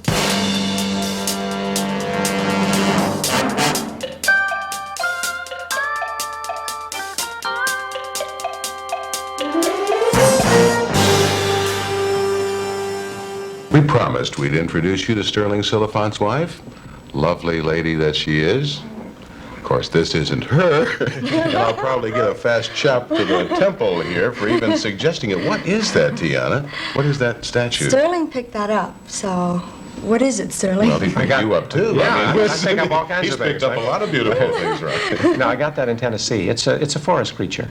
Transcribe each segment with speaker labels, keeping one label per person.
Speaker 1: We promised we'd introduce you to Stirling Silliphant's wife. Lovely lady that she is. Of course, this isn't her. And I'll probably get a fast chop to the temple here for even suggesting it. What is that, Tiana? What is that statue?
Speaker 2: Sterling picked that up, so what is it, Sterling?
Speaker 1: Well, he picked you up, too.
Speaker 3: Yeah, I pick up all kinds of things.
Speaker 1: He's picked up a lot of beautiful things, right?
Speaker 3: No, I got that in Tennessee. It's a forest creature.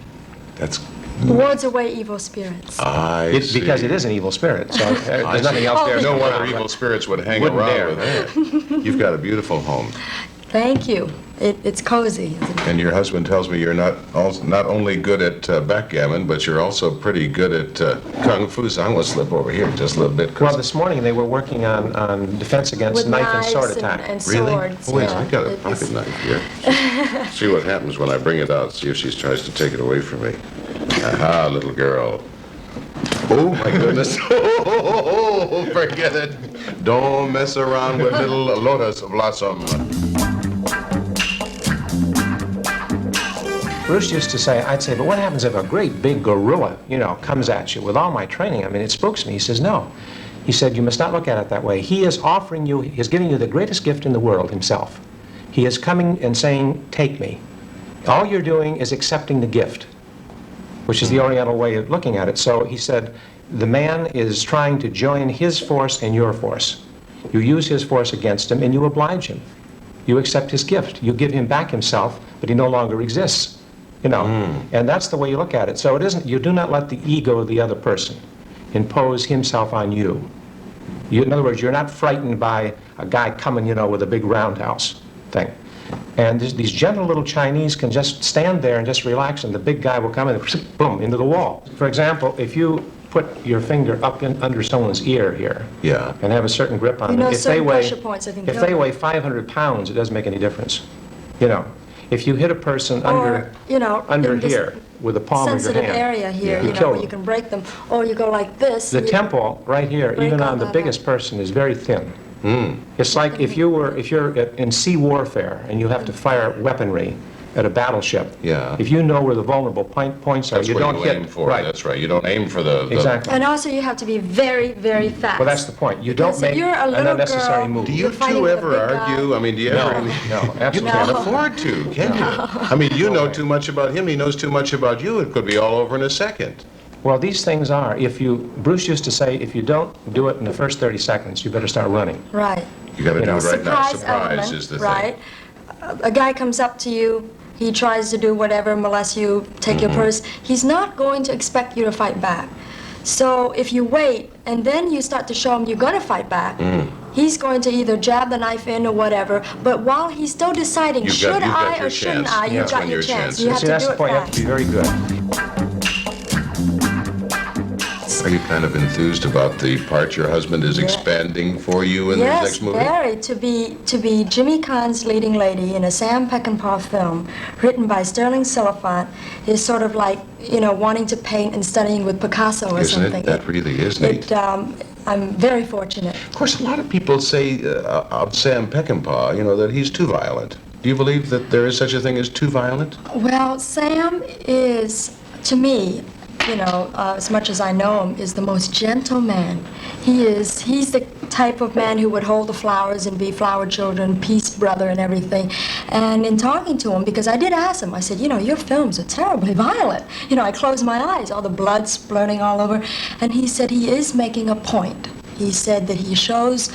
Speaker 1: That's...
Speaker 2: Wards away evil spirits.
Speaker 1: I see.
Speaker 3: Because it is an evil spirit, so there's nothing else there.
Speaker 1: No other evil spirits would hang around with that. You've got a beautiful home.
Speaker 2: Thank you. It's cozy.
Speaker 1: And your husband tells me you're not only good at backgammon, but you're also pretty good at kung fu. So I'm going to slip over here just a little bit.
Speaker 3: Well, this morning they were working on defense against
Speaker 2: with
Speaker 3: knife and sword
Speaker 2: knives
Speaker 3: attack.
Speaker 2: And
Speaker 1: Really?
Speaker 2: swords.
Speaker 1: Wait,
Speaker 2: yeah.
Speaker 1: I got a pocket knife here. See what happens when I bring it out. See if she tries to take it away from me. Aha, little girl. Oh, my goodness. Oh, forget it. Don't mess around with little lotus blossom.
Speaker 3: Bruce used to say, I'd say, but what happens if a great big gorilla, comes at you? With all my training, I mean, it spooks me. He says, no. He said, you must not look at it that way. He is offering you, he is giving you the greatest gift in the world himself. He is coming and saying, take me. All you're doing is accepting the gift, which is the Oriental way of looking at it. So he said, the man is trying to join his force and your force. You use his force against him and you oblige him. You accept his gift. You give him back himself, but he no longer exists. And that's the way you look at it. So it isn't, you do not let the ego of the other person impose himself on you. In other words, you're not frightened by a guy coming, with a big roundhouse thing. And these gentle little Chinese can just stand there and just relax, and the big guy will come and boom, into the wall. For example, if you put your finger up under someone's ear here, and have a certain grip on them, if they weigh 500 pounds, it doesn't make any difference. If you hit a person under here with the palm of your hand,
Speaker 2: sensitive area here, where you can break them, or you go like this.
Speaker 3: The temple right here, even on the biggest person, is very thin. It's like if you're in sea warfare and you have to fire weaponry at a battleship.
Speaker 1: Yeah.
Speaker 3: If you know where the vulnerable points are,
Speaker 1: you don't hit. Aim for. Right. That's right. You don't aim for the.
Speaker 3: Exactly.
Speaker 2: And also, you have to be very, very fast.
Speaker 3: Well, that's the point. You don't make an unnecessary move.
Speaker 1: Do you two ever argue? I mean, do you ever?
Speaker 3: No, absolutely.
Speaker 1: You can't afford to, can you? I mean, you know too much about him. He knows too much about you. It could be all over in a second.
Speaker 3: Well, these things are. Bruce used to say, if you don't do it in the first 30 seconds, you better start running.
Speaker 2: Right.
Speaker 1: You got to do it right now. Surprise
Speaker 2: element,
Speaker 1: is the
Speaker 2: right?
Speaker 1: thing.
Speaker 2: A guy comes up to you. He tries to do whatever, molest you, take your purse. He's not going to expect you to fight back. So if you wait and then you start to show him you're going to fight back, he's going to either jab the knife in or whatever. But while he's still deciding, should I or shouldn't I, you've got your chance. You have to do it fast.
Speaker 3: You have to be very good.
Speaker 1: Are you kind of enthused about the part your husband is expanding for you in the next movie?
Speaker 2: Yes, very. To be Jimmy Cahn's leading lady in a Sam Peckinpah film written by Stirling Silliphant is sort of like, wanting to paint and studying with Picasso or something.
Speaker 1: Isn't it? That really is neat.
Speaker 2: I'm very fortunate.
Speaker 1: Of course, a lot of people say of Sam Peckinpah, that he's too violent. Do you believe that there is such a thing as too violent?
Speaker 2: Well, Sam is, to me, as much as I know him, is the most gentle man. He's the type of man who would hold the flowers and be flower children, peace brother and everything. And in talking to him, because I did ask him, I said, your films are terribly violent. I closed my eyes, all the blood splurting all over. And he said he is making a point. He said that he shows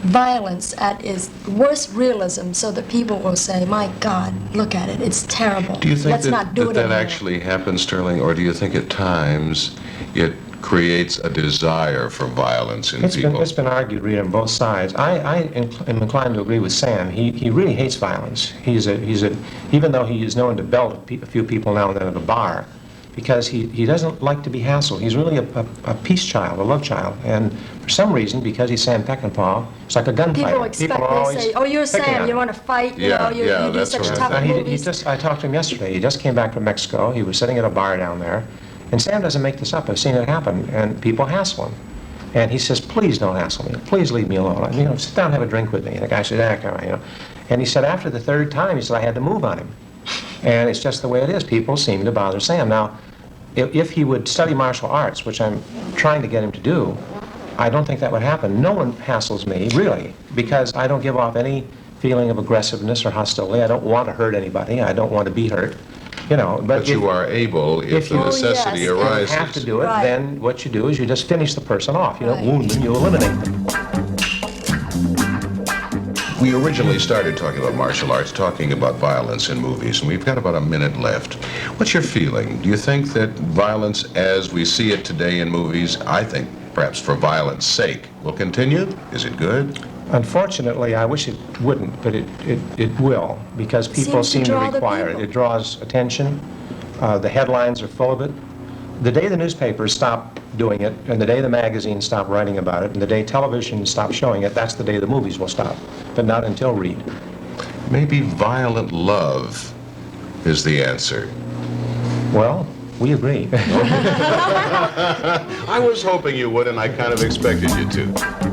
Speaker 2: violence at its worst realism so that people will say, my God, look at it, it's terrible.
Speaker 1: Do you think
Speaker 2: Let's not do it
Speaker 1: that
Speaker 2: anymore.
Speaker 1: actually happens, Stirling, or do you think at times it creates a desire for violence in people?
Speaker 3: It's been argued, Rita, on both sides. I am inclined to agree with Sam. He really hates violence. Even though he is known to belt a few people now and then at a bar, because he doesn't like to be hassled. He's really a peace child, a love child. And for some reason, because he's Sam Peckinpah, it's like a gunfighter.
Speaker 2: People expect me to say, oh, you're Sam, you want to fight, you do such tough movies.
Speaker 3: I talked to him yesterday. He just came back from Mexico. He was sitting at a bar down there. And Sam doesn't make this up. I've seen it happen. And people hassle him. And he says, please don't hassle me. Please leave me alone. You know, sit down and have a drink with me. And the guy said, come on, you know. And he said after the third time, he said, I had to move on him. And it's just the way it is. People seem to bother Sam. Now, if he would study martial arts, which I'm trying to get him to do, I don't think that would happen. No one hassles me, really, because I don't give off any feeling of aggressiveness or hostility. I don't want to hurt anybody. I don't want to be hurt. You know,
Speaker 1: But you are able, if the
Speaker 3: you-
Speaker 1: necessity
Speaker 2: yes,
Speaker 1: arises.
Speaker 3: you have to do it,
Speaker 2: Right.
Speaker 3: then what you do is you just finish the person off. You don't
Speaker 2: Right.
Speaker 3: wound them, you eliminate them.
Speaker 1: We originally started talking about martial arts, talking about violence in movies, and we've got about a minute left. What's your feeling? Do you think that violence as we see it today in movies, I think perhaps for violence sake, will continue? Is it good?
Speaker 3: Unfortunately, I wish it wouldn't, but it will, because people
Speaker 2: Seems to
Speaker 3: seem to
Speaker 2: draw the
Speaker 3: require it.
Speaker 2: people.
Speaker 3: It draws attention. The headlines are full of it. The day the newspapers stop doing it, and the day the magazines stop writing about it, and the day television stops showing it, that's the day the movies will stop. But not until Reed.
Speaker 1: Maybe violent love is the answer.
Speaker 3: Well, we agree.
Speaker 1: I was hoping you would, and I kind of expected you to.